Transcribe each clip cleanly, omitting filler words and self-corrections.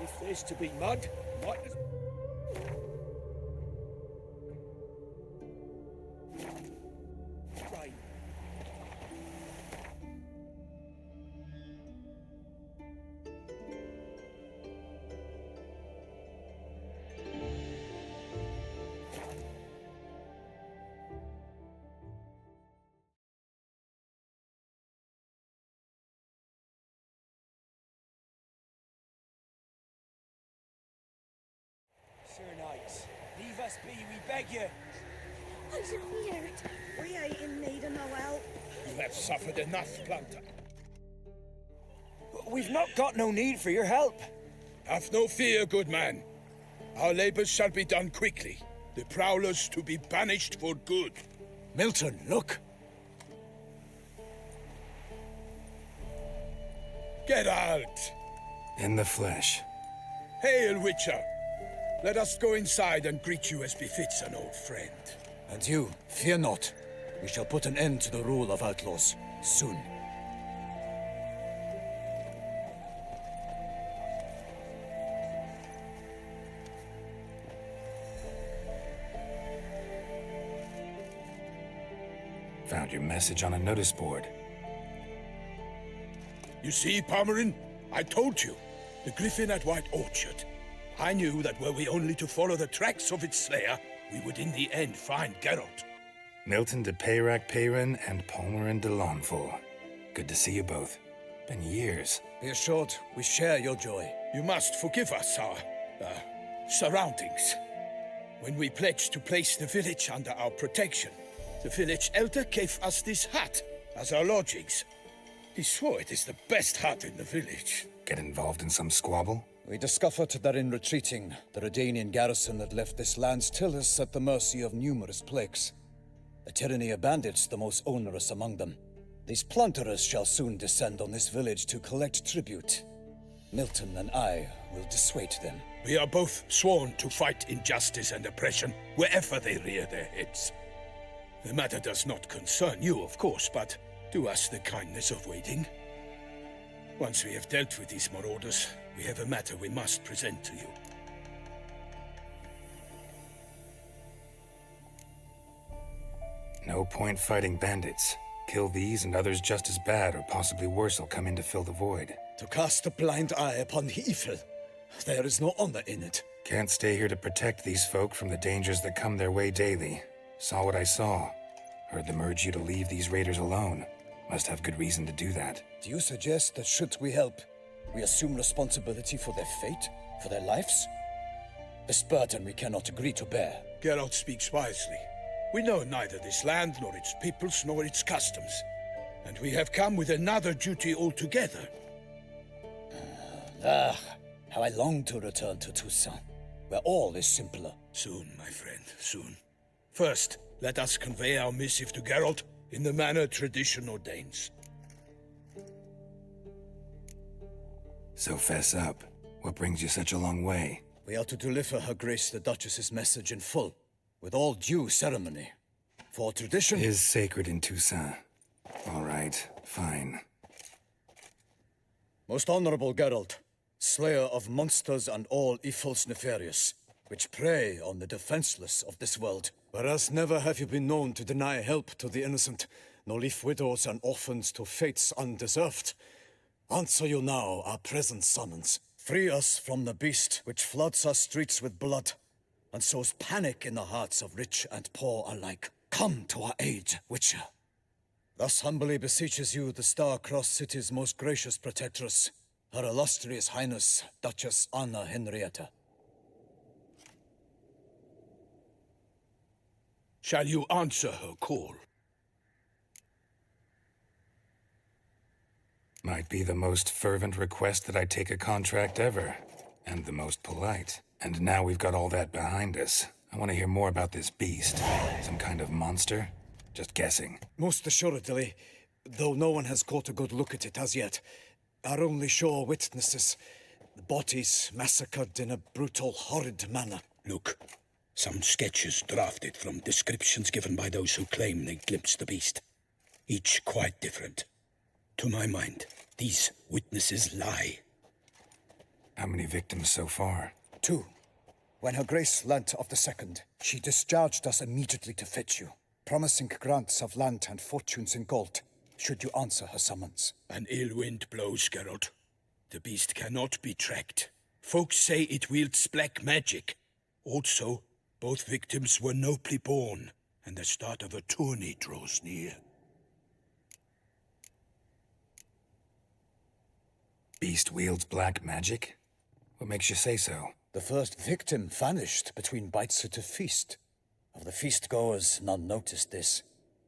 If there's to be mud, might as... Rain. Sir Knights, leave us be, we beg you. I didn't hear it. We ain't in need of no help. You have suffered enough, Plunter. We've not got no need for your help. Have no fear, good man. Our labors shall be done quickly. The prowlers to be banished for good. Milton, look. Geralt! In the flesh. Hail, Witcher! Let us go inside and greet you as befits an old friend. And you, fear not. We shall put an end to the rule of outlaws, soon. Found your message on a notice board. You see, Palmerin? I told you. The griffin at White Orchard. I knew that were we only to follow the tracks of its slayer, we would in the end find Geralt. Milton de Peyrac Peyrin and Palmerin de Lawnful. Good to see you both. Been years. Be assured, we share your joy. You must forgive us our, surroundings. When we pledged to place the village under our protection, the village elder gave us this hut as our lodgings. He swore it is the best hut in the village. Get involved in some squabble? We discovered that in retreating, the Redanian garrison that left this land still is at the mercy of numerous plagues. A tyranny of bandits, the most onerous among them. These plunderers shall soon descend on this village to collect tribute. Milton and I will dissuade them. We are both sworn to fight injustice and oppression wherever they rear their heads. The matter does not concern you, of course, but do us the kindness of waiting. Once we have dealt with these marauders, we have a matter we must present to you. No point fighting bandits. Kill these and others just as bad or possibly worse will come in to fill the void. To cast a blind eye upon the evil. There is no honor in it. Can't stay here to protect these folk from the dangers that come their way daily. Saw what I saw. Heard them urge you to leave these raiders alone. Must have good reason to do that. Do you suggest that should we help, we assume responsibility for their fate, for their lives? This burden we cannot agree to bear. Geralt speaks wisely. We know neither this land, nor its peoples, nor its customs. And we have come with another duty altogether. How I long to return to Toussaint, where all is simpler. Soon, my friend, soon. First, let us convey our missive to Geralt in the manner tradition ordains. So fess up. What brings you such a long way? We are to deliver Her Grace the Duchess's message in full, with all due ceremony. For tradition is sacred in Toussaint. All right, fine. Most honorable Geralt, slayer of monsters and all evils nefarious, which prey on the defenseless of this world. Whereas never have you been known to deny help to the innocent, nor leave widows and orphans to fates undeserved. Answer you now our present summons. Free us from the beast which floods our streets with blood, and sows panic in the hearts of rich and poor alike. Come to our aid, Witcher. Thus humbly beseeches you the star-crossed city's most gracious protectress, Her illustrious Highness, Duchess Anna Henrietta. Shall you answer her call? Might be the most fervent request that I take a contract ever, and the most polite. And now we've got all that behind us. I want to hear more about this beast. Some kind of monster? Just guessing. Most assuredly, though no one has caught a good look at it as yet. Our only sure witnesses. The bodies massacred in a brutal, horrid manner. Look, some sketches drafted from descriptions given by those who claim they glimpsed the beast. Each quite different. To my mind, these witnesses lie. How many victims so far? 2. When Her Grace learnt of the second, she discharged us immediately to fetch you, promising grants of land and fortunes in gold, should you answer her summons. An ill wind blows, Geralt. The beast cannot be tracked. Folks say it wields black magic. Also, both victims were nobly born, and the start of a tourney draws near. Beast wields black magic? What makes you say so? The first victim vanished between bites at a feast. Of the feast-goers, none noticed this.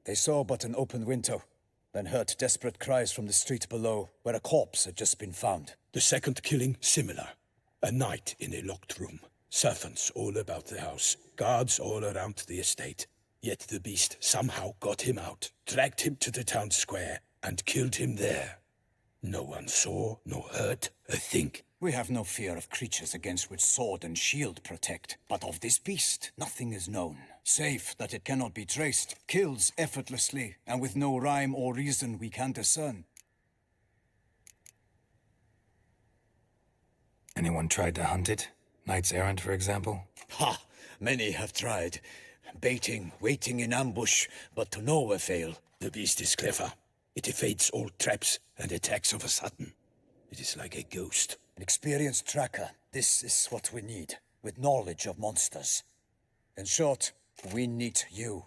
They saw but an open window, then heard desperate cries from the street below, where a corpse had just been found. The second killing, similar. A night in a locked room. Servants all about the house. Guards all around the estate. Yet the beast somehow got him out, dragged him to the town square, and killed him there. No one saw, nor heard a thing. We have no fear of creatures against which sword and shield protect, but of this beast, nothing is known. Save that it cannot be traced, kills effortlessly, and with no rhyme or reason we can discern. Anyone tried to hunt it? Knights errant, for example? Ha! Many have tried. Baiting, waiting in ambush, but to no avail. The beast is clever. It evades all traps and attacks of a sudden. It is like a ghost. An experienced tracker. This is what we need, with knowledge of monsters. In short, we need you.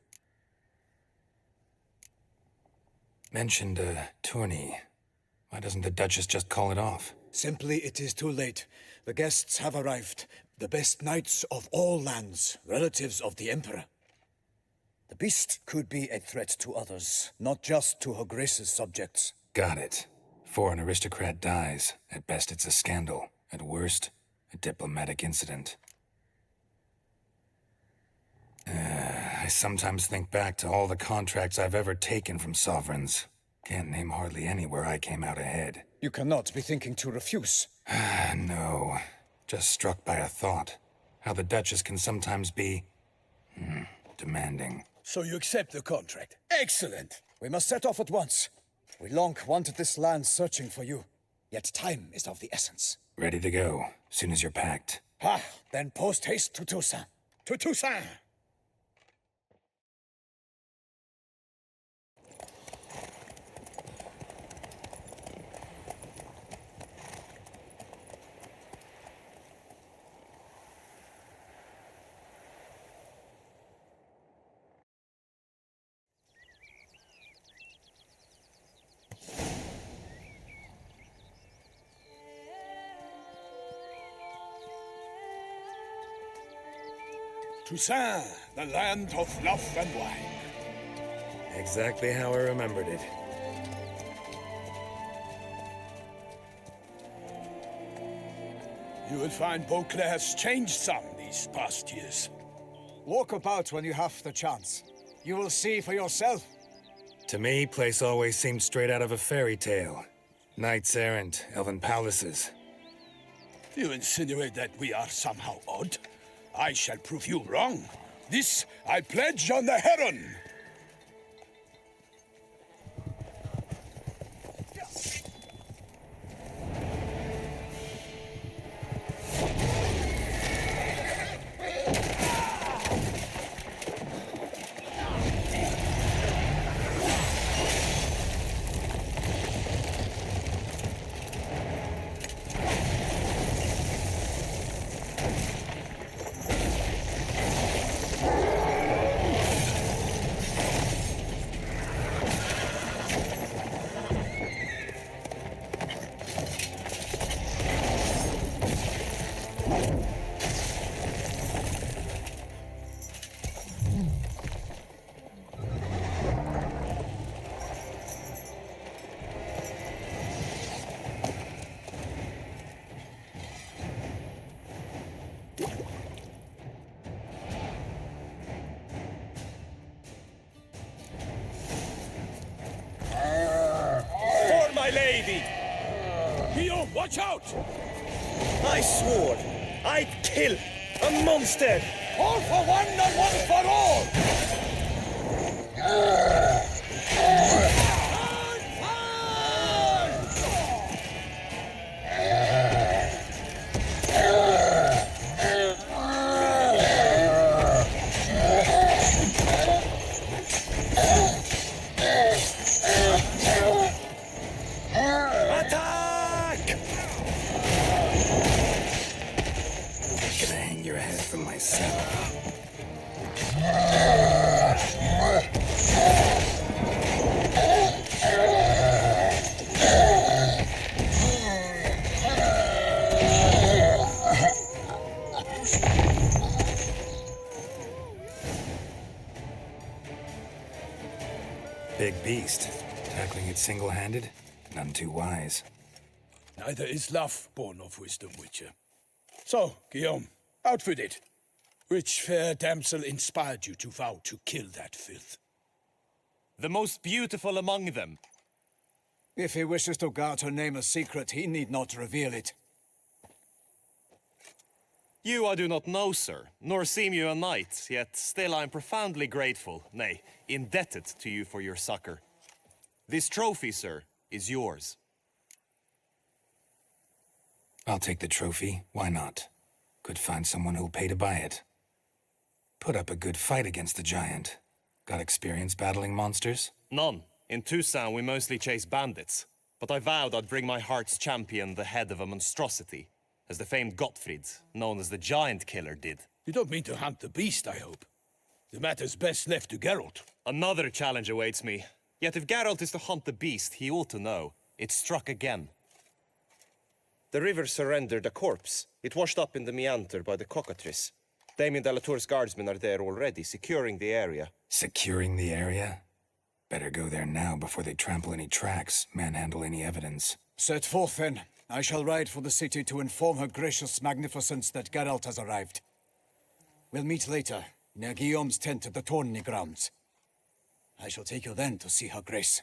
Mentioned a tourney. Why doesn't the Duchess just call it off? Simply, it is too late. The guests have arrived. The best knights of all lands, relatives of the Emperor. The beast could be a threat to others, not just to Her Grace's subjects. Got it. Before an aristocrat dies, at best it's a scandal. At worst, a diplomatic incident. I sometimes think back to all the contracts I've ever taken from sovereigns. Can't name hardly any where I came out ahead. You cannot be thinking to refuse. No. Just struck by a thought. How the Duchess can sometimes be... demanding. So you accept the contract. Excellent! We must set off at once. We long wanted this land searching for you. Yet time is of the essence. Ready to go, soon as you're packed. Then post haste to Toussaint. To Toussaint! Toussaint, the land of love and wine. Exactly how I remembered it. You will find Beauclair has changed some these past years. Walk about when you have the chance. You will see for yourself. To me, place always seemed straight out of a fairy tale. Knights errant, elven palaces. You insinuate that we are somehow odd? I shall prove you wrong. This I pledge on the Heron. Watch out! I swore I'd kill a monster! All for one and one for all! settle. Big beast. Tackling it single-handed? None too wise. Neither is love born of wisdom, Witcher. So, Guillaume, out with it. Which fair damsel inspired you to vow to kill that filth? The most beautiful among them. If he wishes to guard her name a secret, he need not reveal it. You I do not know, sir, nor seem you a knight, yet still I am profoundly grateful, nay, indebted to you for your succor. This trophy, sir, is yours. I'll take the trophy. Why not? Could find someone who'll pay to buy it. Put up a good fight against the giant. Got experience battling monsters? None. In Toussaint we mostly chase bandits, but I vowed I'd bring my heart's champion the head of a monstrosity, as the famed Gottfried, known as the Giant Killer, did. You don't mean to hunt the beast, I hope. The matter's best left to Geralt. Another challenge awaits me. Yet if Geralt is to hunt the beast, he ought to know. It struck again. The river surrendered a corpse. It washed up in the meander by the cockatrice. Damien de la Tour's guardsmen are there already, securing the area. Securing the area? Better go there now before they trample any tracks, manhandle any evidence. Set forth, then. I shall ride for the city to inform her gracious magnificence that Geralt has arrived. We'll meet later, near Guillaume's tent at the tourney grounds. I shall take you then to see her grace.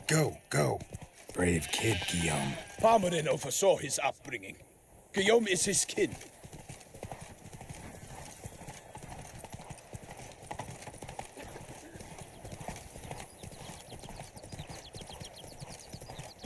Go, go. Brave kid, Guillaume. Parmarin oversaw his upbringing. Guillaume is his kin.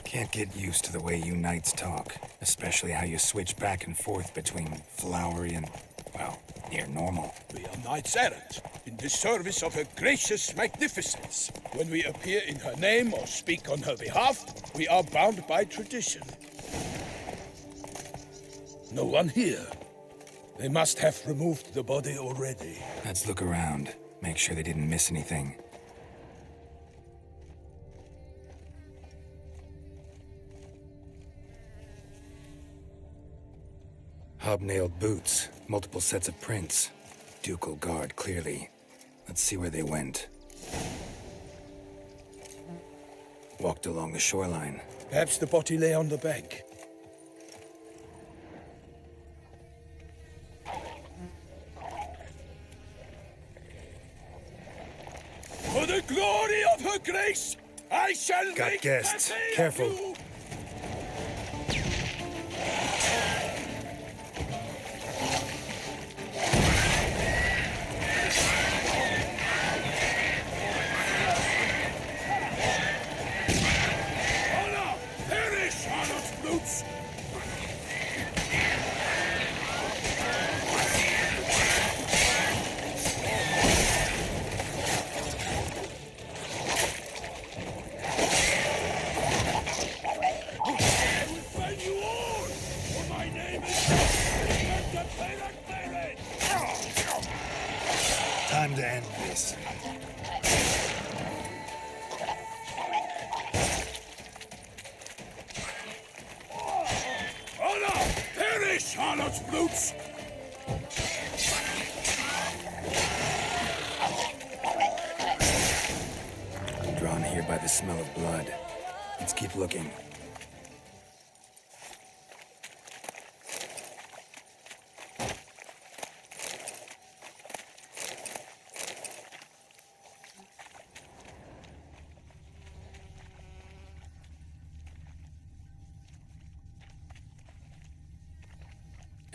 Can't get used to the way you knights talk, especially how you switch back and forth between flowery and, well, near normal. We are knights errant, in the service of her gracious magnificence. When we appear in her name or speak on her behalf, we are bound by tradition. No one here. They must have removed the body already. Let's look around, make sure they didn't miss anything. Hobnailed boots, multiple sets of prints. Ducal guard, clearly. Let's see where they went. Walked along the shoreline. Perhaps the body lay on the bank. For the glory of her grace, I shall Got make guests. Cathay of Careful. you. Honor, perish, Arnold's brutes! Defend you all, for my name is the Pirate. Time to end this. Honor, perish, Arnold's brutes! Drawn here by the smell of blood. Let's keep looking.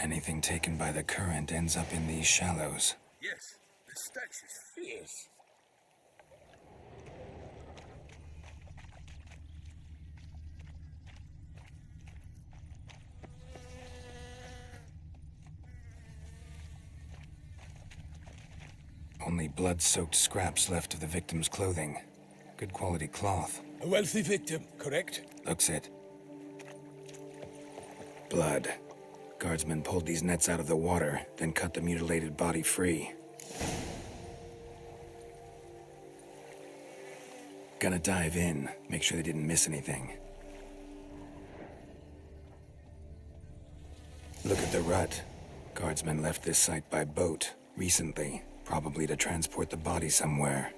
Anything taken by the current ends up in these shallows. Yes, the stench is fierce. Only blood-soaked scraps left of the victim's clothing. Good quality cloth. A wealthy victim, correct? Looks it. Blood. Guardsmen pulled these nets out of the water, then cut the mutilated body free. Gonna dive in, make sure they didn't miss anything. Look at the rut. Guardsmen left this site by boat, recently, probably to transport the body somewhere.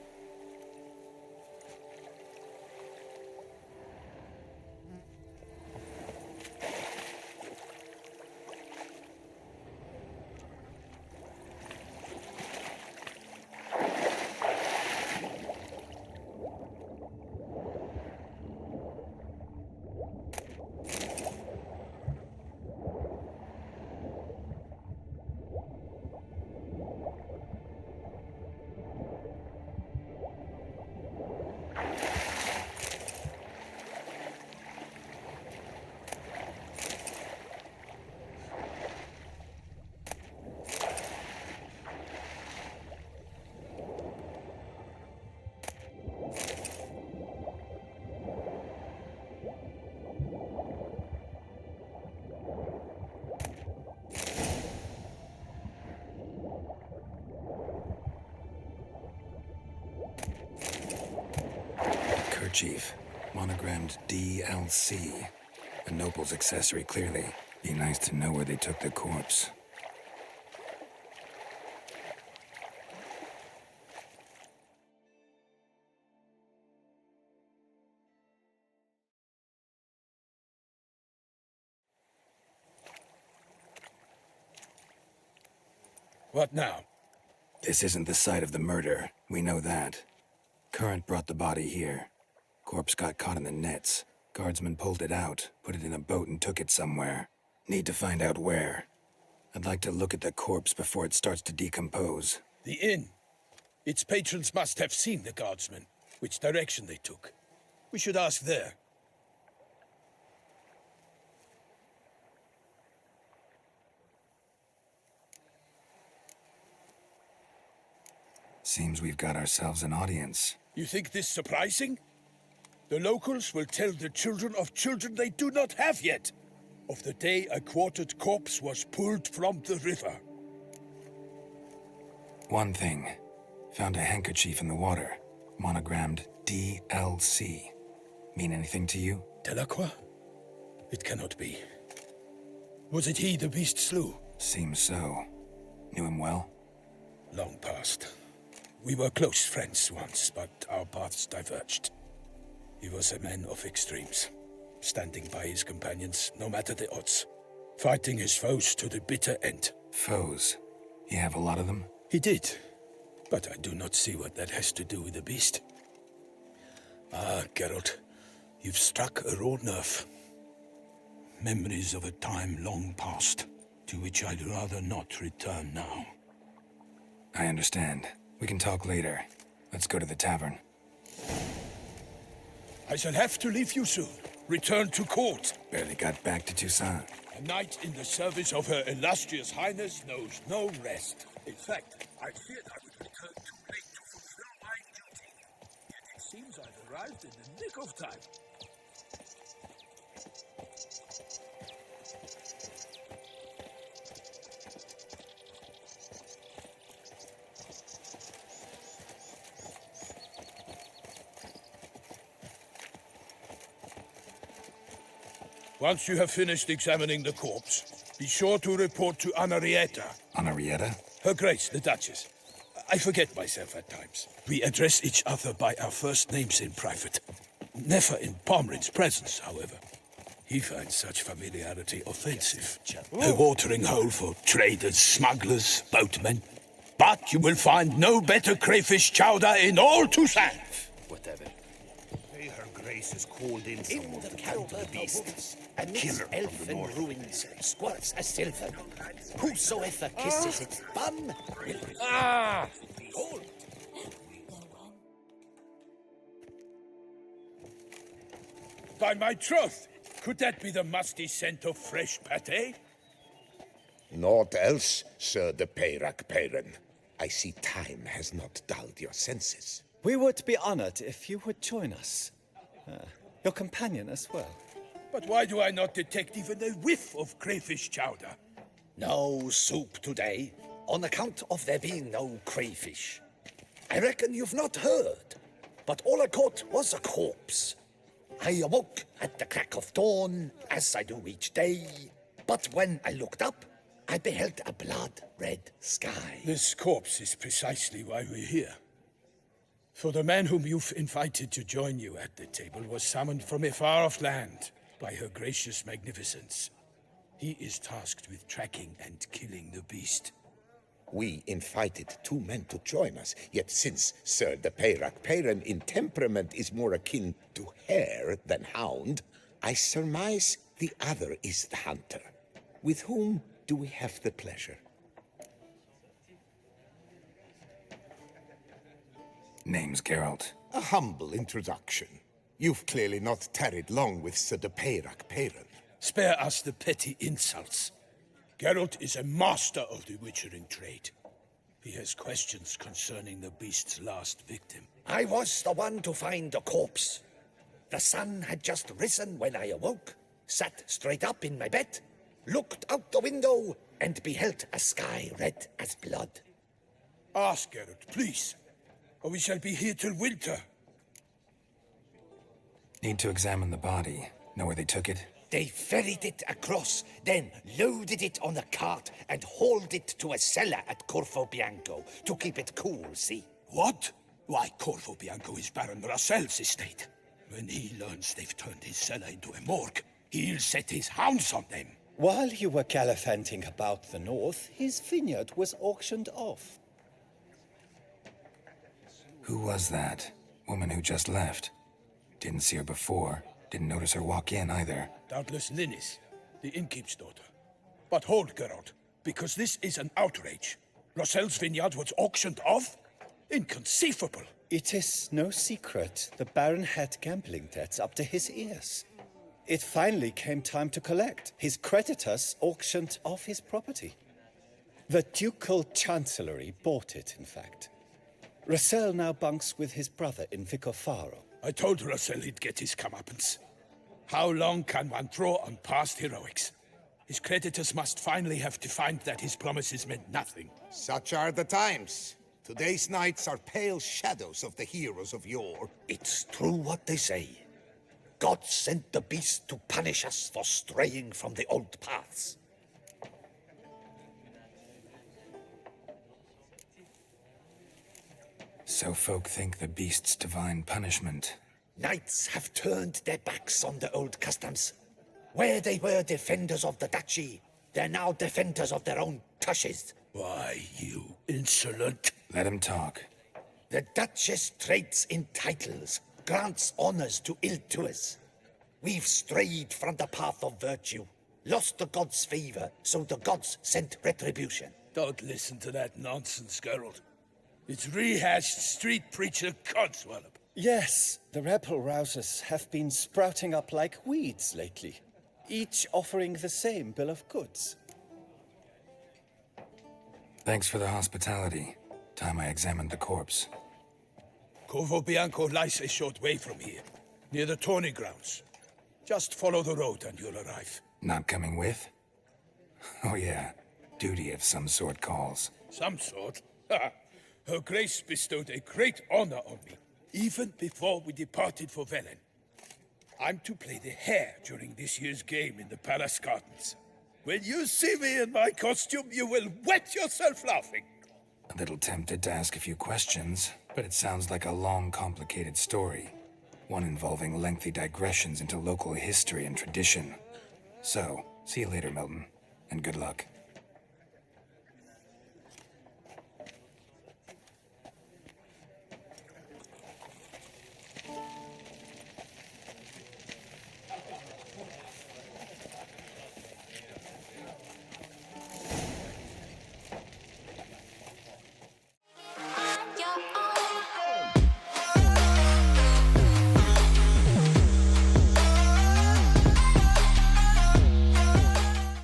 Kerchief, monogrammed DLC. A noble's accessory, clearly. Be nice to know where they took the corpse. What now? This isn't the site of the murder. We know that. Current brought the body here. Corpse got caught in the nets. Guardsmen pulled it out, put it in a boat and took it somewhere. Need to find out where. I'd like to look at the corpse before it starts to decompose. The inn. Its patrons must have seen the guardsmen, which direction they took. We should ask there. Seems we've got ourselves an audience. You think this surprising? The locals will tell the children of children they do not have yet, of the day a quartered corpse was pulled from the river. One thing. Found a handkerchief in the water. Monogrammed DLC. Mean anything to you? Delacroix? It cannot be. Was it he the beast slew? Seems so. Knew him well? Long past. We were close friends once, but our paths diverged. He was a man of extremes, standing by his companions, no matter the odds, fighting his foes to the bitter end. Foes? You have a lot of them? He did, but I do not see what that has to do with the beast. Ah, Geralt, you've struck a raw nerve. Memories of a time long past, to which I'd rather not return now. I understand. We can talk later. Let's go to the tavern. I shall have to leave you soon. Return to court. Barely got back to Toussaint. A knight in the service of Her Illustrious Highness knows no rest. In fact, I feared I would return too late to fulfill my duty. Yet it seems I've arrived in the nick of time. Once you have finished examining the corpse, be sure to report to Anna Henrietta. Anna Henrietta? Her Grace, the Duchess. I forget myself at times. We address each other by our first names in private. Never in Pomrin's presence, however. He finds such familiarity offensive. A watering hole for traders, smugglers, boatmen. But you will find no better crayfish chowder in all Toussaint. Whatever. May her grace race has called in In someone the to counter the cavern beast. woods, A amidst killer from the elfin north. ruins, squirts a silver. Whosoever kisses its bum will behold. By my troth, could that be the musty scent of fresh pate? Naught else, Sir de Peyrac Peyren. I see time has not dulled your senses. We would be honored if you would join us. Your companion as well. But why do I not detect even a whiff of crayfish chowder? No soup today, on account of there being no crayfish. I reckon you've not heard, but all I caught was a corpse. I awoke at the crack of dawn, as I do each day, but when I looked up, I beheld a blood-red sky. This corpse is precisely why we're here. For the man whom you've invited to join you at the table was summoned from a far-off land by her gracious magnificence. He is tasked with tracking and killing the beast. We invited two men to join us, yet since Sir de Peyrac Peyren in temperament is more akin to hare than hound, I surmise the other is the hunter. With whom do we have the pleasure? Name's Geralt. A humble introduction. You've clearly not tarried long with Sir de Peyrac Peyren. Spare us the petty insults. Geralt is a master of the witchering trade. He has questions concerning the beast's last victim. I was the one to find the corpse. The sun had just risen when I awoke, sat straight up in my bed, looked out the window, and beheld a sky red as blood. Ask Geralt, please, or we shall be here till winter. Need to examine the body. Know where they took it? They ferried it across, then loaded it on a cart and hauled it to a cellar at Corvo Bianco to keep it cool, see? What? Why, Corvo Bianco is Baron Rassel's estate. When he learns they've turned his cellar into a morgue, he'll set his hounds on them. While you were gallivanting about the north, his vineyard was auctioned off. Who was that? Woman who just left. Didn't see her before. Didn't notice her walk in either. Doubtless Linnis, the innkeep's daughter. But hold, Geralt, because this is an outrage. Rassel's vineyard was auctioned off? Inconceivable. It is no secret the Baron had gambling debts up to his ears. It finally came time to collect. His creditors auctioned off his property. The Ducal Chancellery bought it, in fact. Rassel now bunks with his brother in Vicofaro. I told Rassel he'd get his comeuppance. How long can one draw on past heroics? His creditors must finally have to find that his promises meant nothing. Such are the times. Today's knights are pale shadows of the heroes of yore. It's true what they say. God sent the beast to punish us for straying from the old paths. So folk think the beast's divine punishment. Knights have turned their backs on the old customs. Where they were defenders of the duchy, they're now defenders of their own tushes. Why, you insolent... Let him talk. The Duchess trades in titles, grants honors to ill-doers. We've strayed from the path of virtue, lost the gods' favor, so the gods sent retribution. Don't listen to that nonsense, Geralt. It's rehashed street preacher codswallop. Yes, the rebel rousers have been sprouting up like weeds lately, each offering the same bill of goods. Thanks for the hospitality. Time I examined the corpse. Corvo Bianco lies a short way from here, near the tourney grounds. Just follow the road and you'll arrive. Not coming with? Oh yeah, duty of some sort calls. Some sort? Ha! Her Grace bestowed a great honor on me, even before we departed for Velen. I'm to play the hare during this year's game in the palace gardens. When you see me in my costume, you will wet yourself laughing. A little tempted to ask a few questions, but it sounds like a long, complicated story. One involving lengthy digressions into local history and tradition. So, see you later, Milton, and good luck.